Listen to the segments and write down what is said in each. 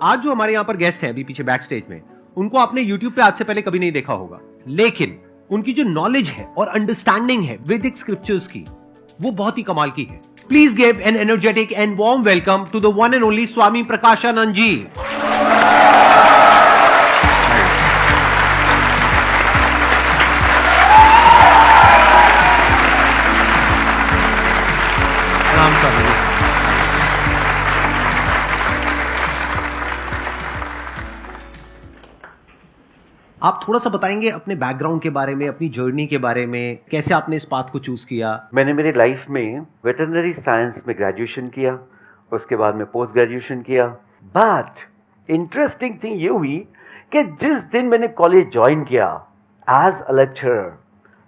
आज जो हमारे यहाँ पर गेस्ट हैं अभी पीछे बैक स्टेज में, उनको आपने YouTube पे आज से पहले कभी नहीं देखा होगा, लेकिन उनकी जो नॉलेज है और अंडरस्टैंडिंग है वैदिक स्क्रिप्चर्स की, वो बहुत ही कमाल की है। Please give an energetic and warm welcome to the one and only Swami Prakashanand ji. आप थोड़ा सा बताएंगे अपने बैकग्राउंड के बारे में, अपनी जर्नी के बारे में, कैसे आपने इस पाथ को चूज किया? मैंने मेरी लाइफ में वेटरनरी साइंस में ग्रेजुएशन किया, उसके बाद में पोस्ट ग्रेजुएशन किया। बट इंटरेस्टिंग थिंग ये हुई कि जिस दिन मैंने कॉलेज ज्वाइन किया एज अ लेक्चरर,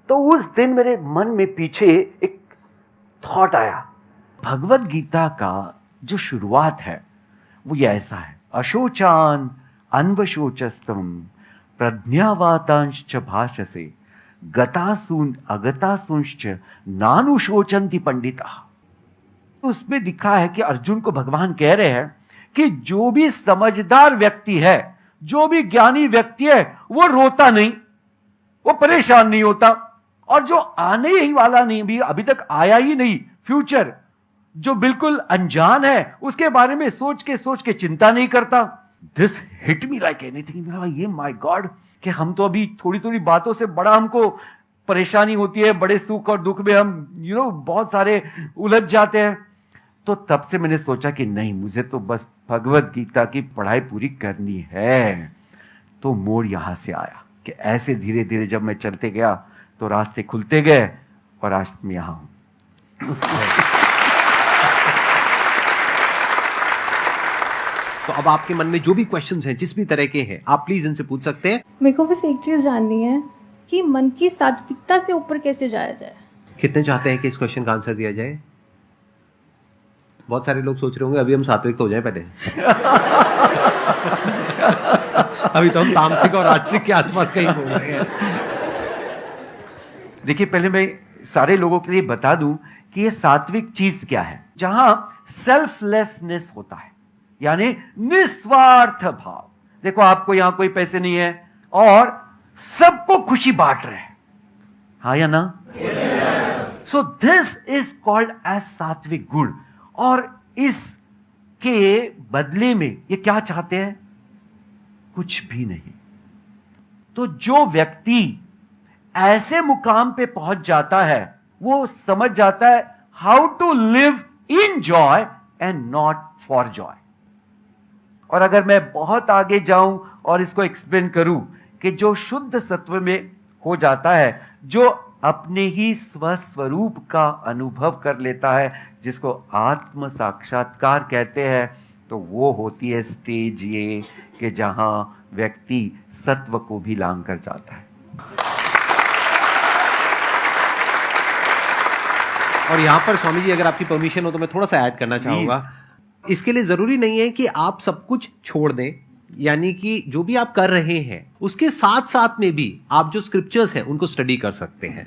तो उस दिन मेरे मन में पीछे एक थॉट आया। भगवत गीता का जो शुरुआत है वो ये ऐसा है, अशोचान अन्वशोचस्तम प्रज्ञावातांश्च भाषसे गतासून अगतासूंश्च नानुशोचन्ति पंडिता। उसमें दिखा है कि अर्जुन को भगवान कह रहे हैं कि जो भी समझदार व्यक्ति है, जो भी ज्ञानी व्यक्ति है, वो रोता नहीं, वो परेशान नहीं होता, और जो आने ही वाला नहीं, भी अभी तक आया ही नहीं, फ्यूचर जो बिल्कुल अनजान है, उसके बारे में सोच के चिंता नहीं करता। This hit me like anything. ये माय गॉड कि हम तो अभी थोड़ी थोड़ी बातों से बड़ा हमको परेशानी होती है, बड़े सुख और दुख में हम बहुत सारे उलझ जाते हैं। तो तब से मैंने सोचा कि नहीं, मुझे तो बस भगवत गीता की पढ़ाई पूरी करनी है। तो मोड़ यहां से आया कि ऐसे धीरे धीरे जब मैं चलते गया तो रास्ते खुलते गए और आज मैं यहां हूं। तो अब आपके मन में जो भी क्वेश्चंस हैं, जिस भी तरह के हैं, आप प्लीज इनसे पूछ सकते हैं। मेरे को बस एक चीज जाननी है कि मन की सात्विकता से ऊपर कैसे जाया जाए। कितने चाहते हैं कि इस क्वेश्चन का आंसर दिया जाए? बहुत सारे लोग सोच रहे होंगे अभी हम सात्विक तो हो जाए पहले। अभी तो हम तामसिक और राजसिक के आसपास कहीं घूम रहे हैं। देखिए, पहले मैं सारे लोगों के लिए बता दूं कि ये सात्विक चीज क्या है। जहां सेल्फलेसनेस होता है, यानी निस्वार्थ भाव। देखो, आपको यहां कोई पैसे नहीं है और सबको खुशी बांट रहे हैं, हाँ या ना? So this is called as sattvik guna. और इसके बदले में ये क्या चाहते हैं? कुछ भी नहीं। तो जो व्यक्ति ऐसे मुकाम पे पहुंच जाता है, वो समझ जाता है how to live in joy and not for joy. और अगर मैं बहुत आगे जाऊं और इसको एक्सप्लेन करूं कि जो शुद्ध सत्व में हो जाता है, जो अपने ही स्वस्वरूप का अनुभव कर लेता है, जिसको आत्म साक्षात्कार कहते हैं, तो वो होती है स्टेज ये कि जहां व्यक्ति सत्व को भी लांग कर जाता है। और यहां पर स्वामी जी, अगर आपकी परमिशन हो तो मैं थोड़ा सा ऐड करना चाहूंगा। इसके लिए जरूरी नहीं है कि आप सब कुछ छोड़ दें, यानी कि जो भी आप कर रहे हैं उसके साथ साथ में भी आप जो स्क्रिप्चर्स हैं उनको स्टडी कर सकते हैं।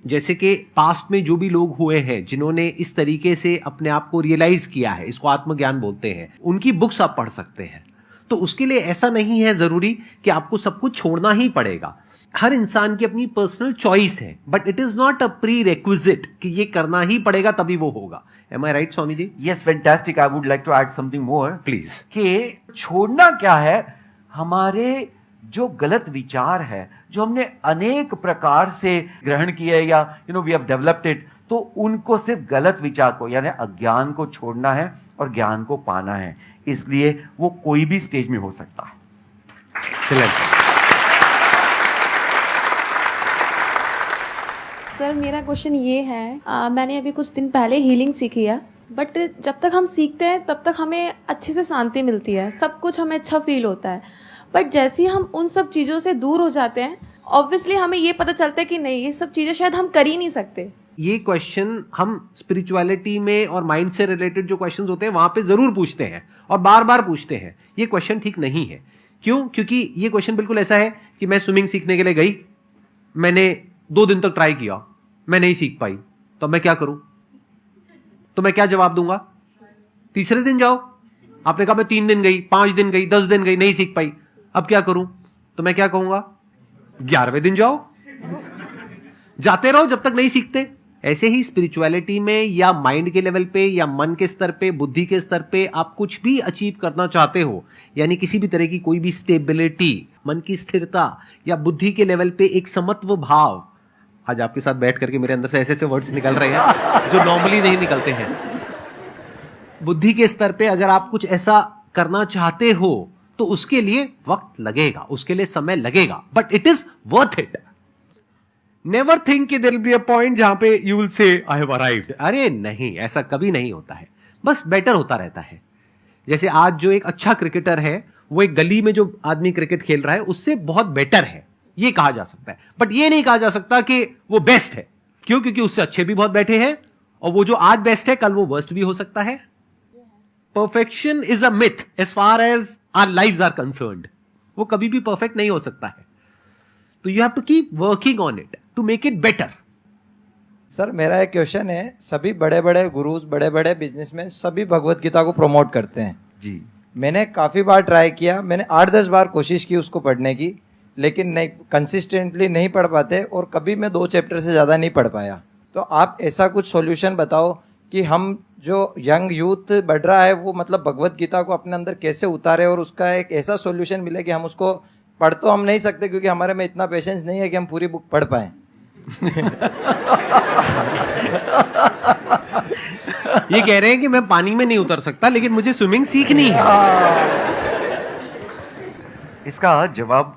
जैसे कि पास्ट में जो भी लोग हुए हैं जिन्होंने इस तरीके से अपने आप को रियलाइज किया है, इसको आत्मज्ञान बोलते हैं, उनकी बुक्स आप पढ़ सकते हैं। तो उसके लिए ऐसा नहीं है जरूरी कि आपको सब कुछ छोड़ना ही पड़ेगा। हर इंसान की अपनी पर्सनल चॉइस है, but it is not a pre requisite कि ये करना ही पड़ेगा तभी वो होगा। Am I right, Swami ji? Yes, fantastic. I would like to add something more. Please. कि छोड़ना क्या है? हमारे जो गलत विचार है, जो हमने अनेक प्रकार से ग्रहण किए या we have developed it, तो उनको सिर्फ गलत विचार को यानी अज्ञान को छोड़ना है और ज्ञान को पाना है। इसलिए वो कोई भी स्टेज में हो सकता है। Excellent. सर, मेरा क्वेश्चन ये है, मैंने अभी कुछ दिन पहले हीलिंग सीखी है, बट जब तक हम सीखते हैं तब तक हमें अच्छे से शांति मिलती है, सब कुछ हमें अच्छा फील होता है। बट जैसे ही हम उन सब चीज़ों से दूर हो जाते हैं, ऑब्वियसली हमें ये पता चलता है कि नहीं, ये सब चीज़ें शायद हम कर ही नहीं सकते। ये क्वेश्चन हम स्पिरिचुअलिटी में और माइंड से रिलेटेड जो क्वेश्चंस होते हैं वहां पे जरूर पूछते हैं और बार बार पूछते हैं। ये क्वेश्चन ठीक नहीं है। क्यों? क्योंकि ये क्वेश्चन बिल्कुल ऐसा है कि मैं स्विमिंग सीखने के लिए गई, मैंने 2 दिन तक ट्राई किया, मैं नहीं सीख पाई, तो मैं क्या करूं? तो मैं क्या जवाब दूंगा? तीसरे दिन जाओ, आपने कहा मैं 3 दिन गई, 5 दिन गई, 10 दिन गई, नहीं सीख पाई, अब क्या करूं? तो मैं क्या कहूंगा? 11वें दिन जाओ, जाते रहो जब तक नहीं सीखते। ऐसे ही स्पिरिचुअलिटी में या माइंड के लेवल पे या मन के स्तर पे, बुद्धि के स्तर पे आप कुछ भी अचीव करना चाहते हो, यानी किसी भी तरह की कोई भी स्टेबिलिटी, मन की स्थिरता या बुद्धि के लेवल पे एक समत्व भाव, आज आपके साथ बैठ करके मेरे अंदर से ऐसे ऐसे वर्ड्स निकल रहे हैं जो नॉर्मली नहीं निकलते हैं। बुद्धि के स्तर पे अगर आप कुछ ऐसा करना चाहते हो तो उसके लिए वक्त लगेगा, उसके लिए समय लगेगा, but it is worth it. Never think कि there will be a point जहां पे you will say I have arrived. अरे नहीं, ऐसा कभी नहीं होता है, बस बेटर होता रहता है। जैसे आज जो एक अच्छा क्रिकेटर है, वो एक गली में जो आदमी क्रिकेट खेल रहा है उससे बहुत बेटर है, ये कहा जा सकता है, बट ये नहीं कहा जा सकता कि वो बेस्ट है। क्यों? क्योंकि उससे अच्छे भी बहुत बैठे हैं, और वो जो आज बेस्ट है कल वो वर्स्ट भी हो सकता है। Perfection is a myth as far as our lives are concerned. वो कभी भी परफेक्ट नहीं हो सकता है, तो you have to keep working on it to make it better. Sir मेरा एक क्वेश्चन है, सभी बड़े बड़े गुरुज, बड़े बड़े बिजनेसमैन सभी भगवत गीता को प्रमोट करते हैं जी। मैंने काफ़ी बार ट्राई किया, मैंने 8-10 बार कोशिश की उसको पढ़ने की, लेकिन नहीं, कंसिस्टेंटली नहीं पढ़ पाते, और कभी मैं 2 चैप्टर से ज़्यादा नहीं पढ़ पाया। तो आप ऐसा कुछ सॉल्यूशन बताओ कि हम जो यंग यूथ बढ़ रहा है वो मतलब भगवत गीता को अपने अंदर कैसे उतारे, और उसका एक ऐसा सॉल्यूशन मिले कि हम उसको पढ़ तो हम नहीं सकते क्योंकि हमारे में इतना पेशेंस नहीं है कि हम पूरी बुक पढ़ पाएं। ये कह रहे हैं कि मैं पानी में नहीं उतर सकता, लेकिन मुझे स्विमिंग सीखनी है। इसका जवाब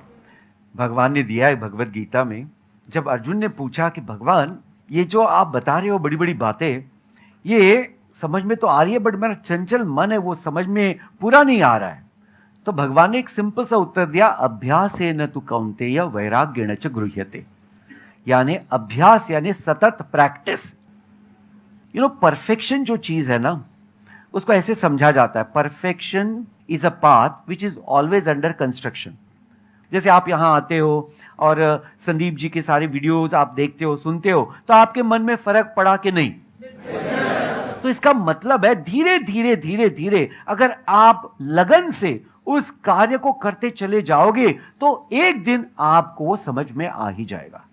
भगवान ने दिया है भगवत गीता में। जब अर्जुन ने पूछा कि भगवान ये जो आप बता रहे हो बड़ी बड़ी बातें, ये समझ में तो आ रही है, बट मेरा चंचल मन है वो समझ में पूरा नहीं आ रहा है। तो भगवान ने एक सिंपल सा उत्तर दिया, अभ्यासेन तु कौन्तेय वैराग्येण च गृह्यते। यानी अभ्यास यानी सतत प्रैक्टिस। परफेक्शन जो चीज है ना, उसको ऐसे समझा जाता है, perfection is a path which is always under construction. जैसे आप यहां आते हो और संदीप जी के सारे वीडियोस आप देखते हो, सुनते हो, तो आपके मन में फर्क पड़ा कि नहीं? तो इसका मतलब है धीरे धीरे धीरे धीरे अगर आप लगन से उस कार्य को करते चले जाओगे तो एक दिन आपको वो समझ में आ ही जाएगा।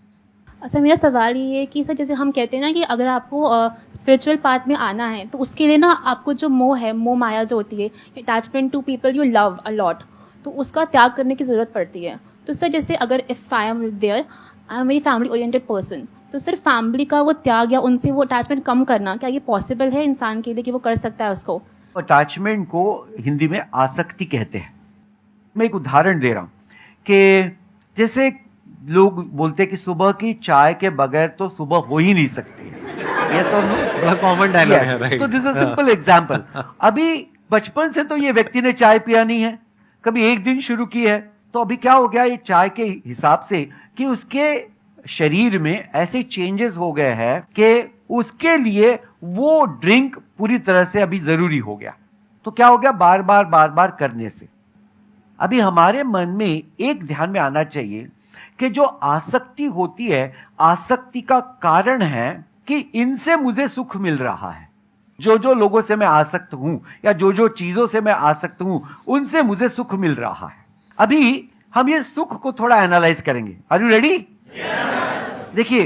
सर मेरा सवाल ये है कि सर जैसे हम कहते हैं ना कि अगर आपको स्पिरिचुअल पाथ में आना है तो उसके लिए ना आपको जो मोह है, मोह माया जो होती है, attachment to people you love a lot, तो उसका त्याग करने की ज़रूरत पड़ती है। तो सर जैसे अगर if I am there, I am very family oriented person, तो सर फैमिली का वो त्याग या उनसे वो अटैचमेंट कम करना, क्या ये पॉसिबल है इंसान के लिए कि वो कर सकता है उसको? अटैचमेंट को हिंदी में आसक्ति कहते हैं। मैं एक उदाहरण दे रहा हूं कि जैसे लोग बोलते हैं कि सुबह की चाय के बगैर तो सुबह हो ही नहीं सकती। यस और नो? कॉमन डायलॉग है, राइट? तो this is a simple example. अभी बचपन से तो ये व्यक्ति ने चाय पिया नहीं है, कभी एक दिन शुरू की है, तो अभी क्या हो गया ये चाय के हिसाब से कि उसके शरीर में ऐसे चेंजेस हो गए हैं कि उसके लिए वो ड्रिंक पूरी तरह से अभी जरूरी हो गया। तो क्या हो गया, बार बार करने से। अभी हमारे मन में एक ध्यान में आना चाहिए कि जो आसक्ति होती है, आसक्ति का कारण है कि इनसे मुझे सुख मिल रहा है। जो जो लोगों से मैं आसक्त हूं या जो जो चीजों से मैं आसक्त हूं, उनसे मुझे सुख मिल रहा है। अभी हम ये सुख को थोड़ा एनालाइज करेंगे। Are you ready? देखिए,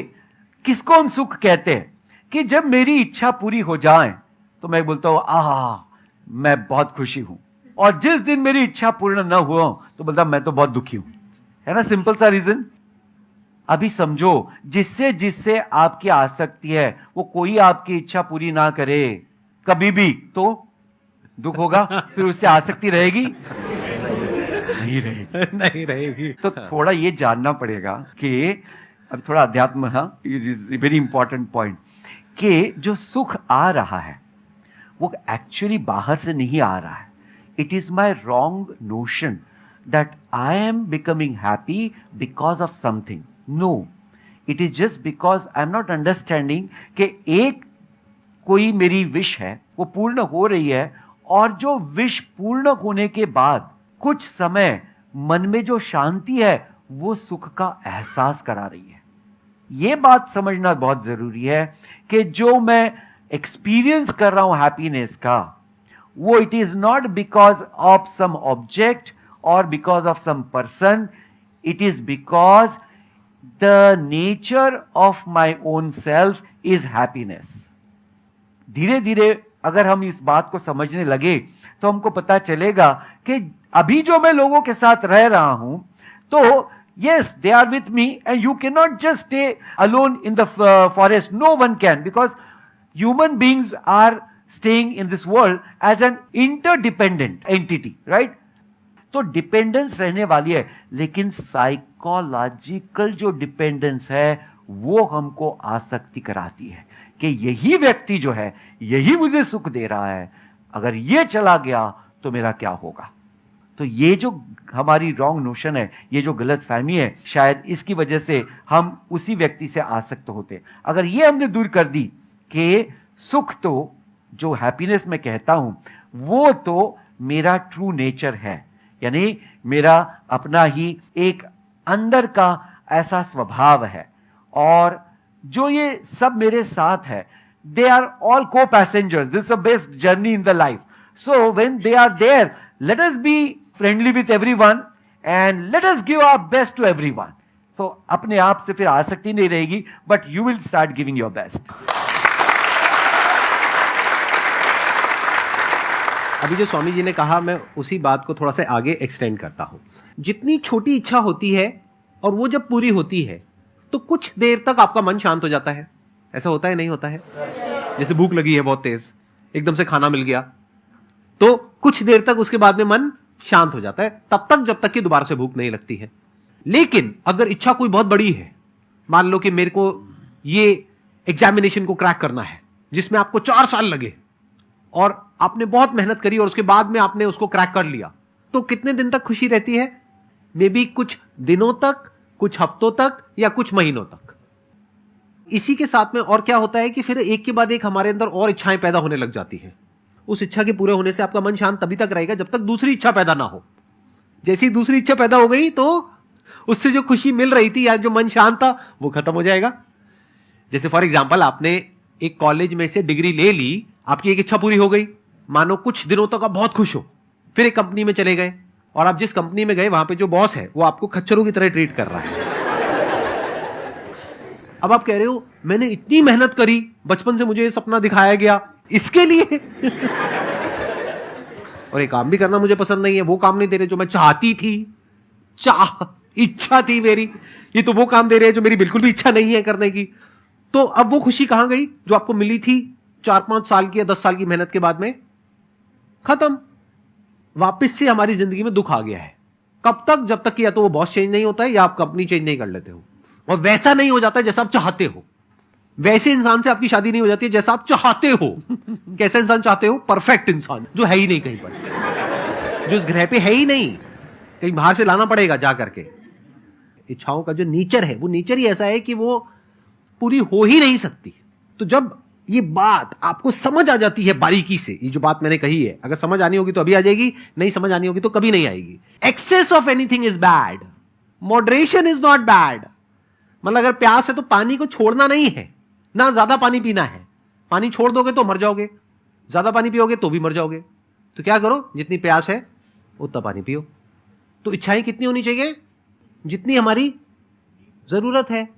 किसको हम सुख कहते हैं कि जब मेरी इच्छा पूरी हो जाए तो मैं बोलता हूं आह मैं बहुत खुशी हूं, और जिस दिन मेरी इच्छा पूर्ण न हुआ तो बोलता मैं तो बहुत दुखी हूं। है ना, सिंपल सा रीजन। अभी समझो, जिससे जिससे आपकी आसक्ति है वो कोई आपकी इच्छा पूरी ना करे कभी भी तो दुख होगा, फिर उससे आसक्ति रहेगी? नहीं रहेगी। नहीं रहेगी। तो थोड़ा ये जानना पड़ेगा कि अब थोड़ा अध्यात्म, हाँ, वेरी इंपॉर्टेंट पॉइंट, कि जो सुख आ रहा है वो एक्चुअली बाहर से नहीं आ रहा है। It is my wrong notion that I am becoming happy because of something. No, it is just because I am not understanding कि एक कोई मेरी विश है वो पूर्ण हो रही है, और जो विश पूर्ण होने के बाद कुछ समय मन में जो शांति है वो सुख का एहसास करा रही है। ये बात समझना बहुत जरूरी है कि जो मैं एक्सपीरियंस कर रहा हूं हैप्पीनेस का, वो it is not because of some object और because of some person, it is because the nature of my own self is happiness. धीरे धीरे अगर हम इस बात को समझने लगे तो हमको पता चलेगा कि अभी जो मैं लोगों के साथ रह रहा हूं, तो yes, they are with me, and you cannot just stay alone in the forest. No one can, because human beings are staying in this world as an interdependent entity, right? तो डिपेंडेंस रहने वाली है, लेकिन psychological जो dependence है वो हमको आसक्ति कराती है कि यही व्यक्ति जो है यही मुझे सुख दे रहा है, अगर ये चला गया तो मेरा क्या होगा. तो ये जो हमारी रॉन्ग नोशन है, ये जो गलत फहमी है, शायद इसकी वजह से हम उसी व्यक्ति से आसक्त होते. अगर ये हमने दूर कर दी कि सुख तो, जो हैप्पीनेस मैं कहता हूं, वो तो मेरा ट्रू नेचर है, यानी मेरा अपना ही एक अंदर का ऐसा स्वभाव है, और जो ये सब मेरे साथ है, they are all co passengers, this is the best journey in the life. So when they are there, let us be friendly with everyone and let us give our best to everyone. So अपने आप से फिर आसक्ति नहीं रहेगी, but you will start giving your best. अभी जो स्वामी जी ने कहा, मैं उसी बात को थोड़ा सा आगे एक्सटेंड करता हूं. जितनी छोटी इच्छा होती है और वो जब पूरी होती है तो कुछ देर तक आपका मन शांत हो जाता है. ऐसा होता है, नहीं होता है? जैसे भूख लगी है बहुत तेज, एकदम से खाना मिल गया, तो कुछ देर तक उसके बाद में मन शांत हो जाता है, तब तक जब तक कि दोबारा से भूख नहीं लगती है. लेकिन अगर इच्छा कोई बहुत बड़ी है, मान लो कि मेरे को ये एग्जामिनेशन को क्रैक करना है जिसमें आपको 4 साल लगे, और आपने बहुत मेहनत करी और उसके बाद में आपने उसको क्रैक कर लिया, तो कितने दिन तक खुशी रहती है? मे बी कुछ दिनों तक, कुछ हफ्तों तक, या कुछ महीनों तक. इसी के साथ में और क्या होता है कि फिर एक के बाद एक हमारे अंदर और इच्छाएं पैदा होने लग जाती है. उस इच्छा के पूरे होने से आपका मन शांत तभी तक रहेगा जब तक दूसरी इच्छा पैदा ना हो. जैसी दूसरी इच्छा पैदा हो गई तो उससे जो खुशी मिल रही थी या जो मन शांत था वो खत्म हो जाएगा. जैसे फॉर एग्जांपल, आपने एक कॉलेज में से डिग्री ले ली, आपकी एक इच्छा पूरी हो गई, मानो कुछ दिनों तक आप बहुत खुश हो, फिर एक कंपनी में चले गए, और आप जिस कंपनी में गए वहां पे जो बॉस है वो आपको खच्चरों की तरह ट्रीट कर रहा है. अब आप कह रहे हो मैंने इतनी मेहनत करी, बचपन से मुझे ये सपना दिखाया गया इसके लिए और ये काम भी करना मुझे पसंद नहीं है, वो काम नहीं दे रहे जो मैं चाहती थी, इच्छा थी मेरी, ये तो वो काम दे रहे हैं जो मेरी बिल्कुल भी इच्छा नहीं है करने की. तो अब वो खुशी कहां गई जो आपको मिली थी 4-5 साल की या 10 साल की मेहनत के बाद में? खत्म. वापस से हमारी जिंदगी में दुख आ गया है. कब तक? जब तक कि या तो वो बॉस चेंज नहीं होता है या आप कंपनी चेंज नहीं कर लेते हो, और वैसा नहीं हो जाता है जैसा आप चाहते हो. वैसे इंसान से आपकी शादी नहीं हो जाती है जैसा आप चाहते हो. कैसा इंसान चाहते हो? परफेक्ट इंसान, जो है ही नहीं कहीं पर, जो इस ग्रह पे है ही नहीं, कहीं बाहर से लाना पड़ेगा जा करके. इच्छाओं का जो नेचर है वो नेचर ही ऐसा है कि वो पूरी हो ही नहीं सकती. तो जब ये बात आपको समझ आ जाती है बारीकी से, ये जो बात मैंने कही है, अगर समझ आनी होगी तो अभी आ जाएगी, नहीं समझ आनी होगी तो कभी नहीं आएगी. Excess of anything is bad, moderation is not bad. मतलब अगर प्यास है तो पानी को छोड़ना नहीं है, ना ज्यादा पानी पीना है. पानी छोड़ दोगे तो मर जाओगे, ज्यादा पानी पियोगे तो भी मर जाओगे. तो क्या करो, जितनी प्यास है उतना पानी पियो. तो इच्छाएं कितनी होनी चाहिए? जितनी हमारी जरूरत है.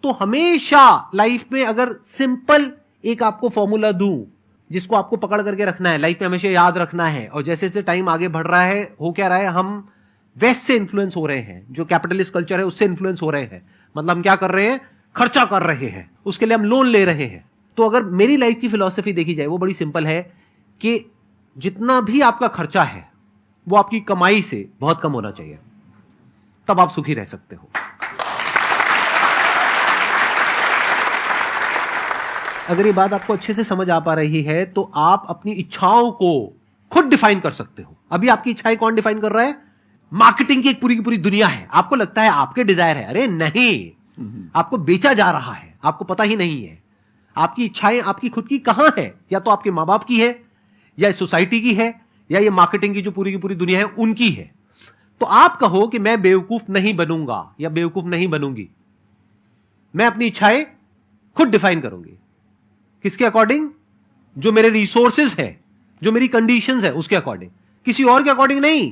तो हमेशा लाइफ में अगर सिंपल एक आपको फॉर्मूला दूं जिसको आपको पकड़ करके रखना है, लाइफ में हमेशा याद रखना है, और जैसे जैसे टाइम आगे बढ़ रहा है, हो क्या रहा है, हम वेस्ट से इन्फ्लुएंस हो रहे हैं, जो कैपिटलिस्ट कल्चर है उससे इन्फ्लुएंस हो रहे हैं. मतलब हम क्या कर रहे हैं? खर्चा कर रहे हैं, उसके लिए हम लोन ले रहे हैं. तो अगर मेरी लाइफ की फिलॉसफी देखी जाए वो बड़ी सिंपल है कि जितना भी आपका खर्चा है वो आपकी कमाई से बहुत कम होना चाहिए, तब आप सुखी रह सकते हो. अगर ये बात आपको अच्छे से समझ आ पा रही है तो आप अपनी इच्छाओं को खुद डिफाइन कर सकते हो. अभी आपकी इच्छाएं कौन डिफाइन कर रहा है? मार्केटिंग की एक पूरी की पूरी दुनिया है. आपको लगता है आपके डिजायर है, अरे नहीं, आपको बेचा जा रहा है, आपको पता ही नहीं है. आपकी इच्छाएं आपकी खुद की कहां है? या तो आपके मां बाप की है, या सोसाइटी की है, या ये मार्केटिंग की जो पूरी की पूरी दुनिया है उनकी है. तो आप कहो कि मैं बेवकूफ नहीं बनूंगा या बेवकूफ नहीं बनूंगी, मैं अपनी इच्छाएं खुद डिफाइन करूंगी. किसके अकॉर्डिंग? जो मेरे रिसोर्सेज है, जो मेरी कंडीशंस है उसके अकॉर्डिंग, किसी और के अकॉर्डिंग नहीं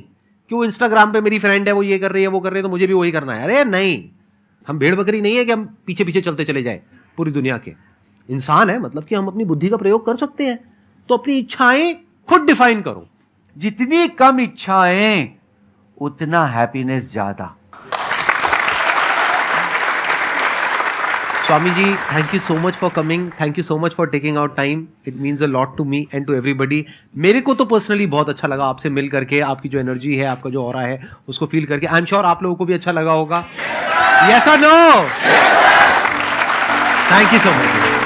कि वो इंस्टाग्राम पे मेरी फ्रेंड है, वो ये कर रही है, वो कर रही है, तो मुझे भी वही करना है। अरे नहीं, हम भेड़ बकरी नहीं है कि हम पीछे पीछे चलते चले जाए पूरी दुनिया के। इंसान है मतलब कि हम अपनी बुद्धि का प्रयोग कर सकते हैं, तो अपनी इच्छाएं खुद डिफाइन करो। जितनी कम इच्छाएं उतना हैप्पीनेस ज्यादा। Swami ji, thank you so much for coming, thank you so much for taking out time, it means a lot to me and to everybody. मेरे को तो पर्सनली बहुत अच्छा लगा आपसे मिल करके, आपकी जो एनर्जी है, आपका जो ऑरा है उसको फील करके। आई एम श्योर आप लोगों को भी अच्छा लगा होगा। यस और no? Thank you so much.